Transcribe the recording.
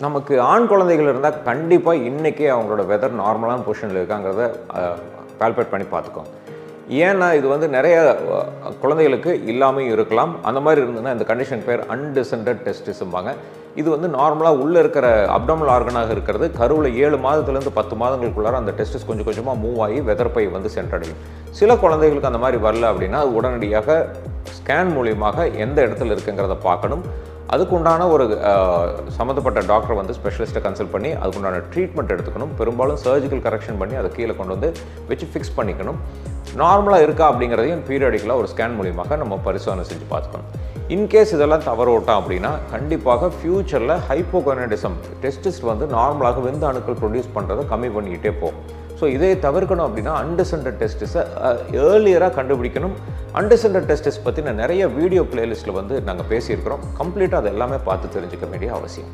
நமக்கு ஆண் குழந்தைகள் இருந்தால் கண்டிப்பாக இன்றைக்கே அவங்களோட வெதர் நார்மலான பொசிஷனில் இருக்காங்கிறத கால்குலேட் பண்ணி பார்த்துக்கோங்க. ஏன்னா இது வந்து நிறைய குழந்தைகளுக்கு இல்லாமல் இருக்கலாம். அந்த மாதிரி இருந்ததுன்னா இந்த கண்டிஷன் பேர் அன்டிசெண்டட் டெஸ்டிஸும்பாங்க. இது வந்து நார்மலாக உள்ளே இருக்கிற அப்டமல் ஆர்கனாக இருக்கிறது. கருவில் 7 மாதத்துலேருந்து 10 மாதங்களுக்குள்ளார அந்த டெஸ்டிஸ் கொஞ்சம் கொஞ்சமாக மூவ் ஆகி வெதர்ப்பை வந்து சென்றடையும். சில குழந்தைகளுக்கு அந்த மாதிரி வரல அப்படின்னா உடனடியாக ஸ்கேன் மூலியமாக எந்த இடத்துல இருக்குங்கிறத பார்க்கணும். அதுக்குண்டான ஒரு சம்மந்தப்பட்ட டாக்டரை வந்து ஸ்பெஷலிஸ்ட்டை கன்சல்ட் பண்ணி அதுக்குண்டான ட்ரீட்மெண்ட் எடுத்துக்கணும். பெரும்பாலும் சர்ஜிக்கல் கரெக்ஷன் பண்ணி அதை கீழே கொண்டு வந்து வச்சு ஃபிக்ஸ் பண்ணிக்கணும். நார்மலாக இருக்கா அப்படிங்கிறதையும் பீரியாடிக்கலாக ஒரு ஸ்கேன் மூலியமாக நம்ம பரிசோதனை செஞ்சு பார்த்துக்கணும். இன்கேஸ் இதெல்லாம் தவறு விட்டோம் அப்படின்னா கண்டிப்பாக ஃப்யூச்சரில் ஹைப்போகோனடிசம் டெஸ்டிஸ் வந்து நார்மலாக விந்து அணுக்கள் ப்ரொடியூஸ் பண்ணுறதை கம்மி பண்ணிக்கிட்டே போகும். ஸோ இதை தவிர்க்கணும் அப்படின்னா அன்டிசெண்டட் டெஸ்டிஸை ஏர்லியராக கண்டுபிடிக்கணும். அன்டிசெண்டட் டெஸ்டிஸ் பற்றின நிறைய வீடியோ பிளேலிஸ்ட்டில் வந்து நாங்கள் பேசியிருக்கிறோம். கம்ப்ளீட்டாக அது எல்லாமே பார்த்து தெரிஞ்சுக்க வேண்டிய அவசியம்.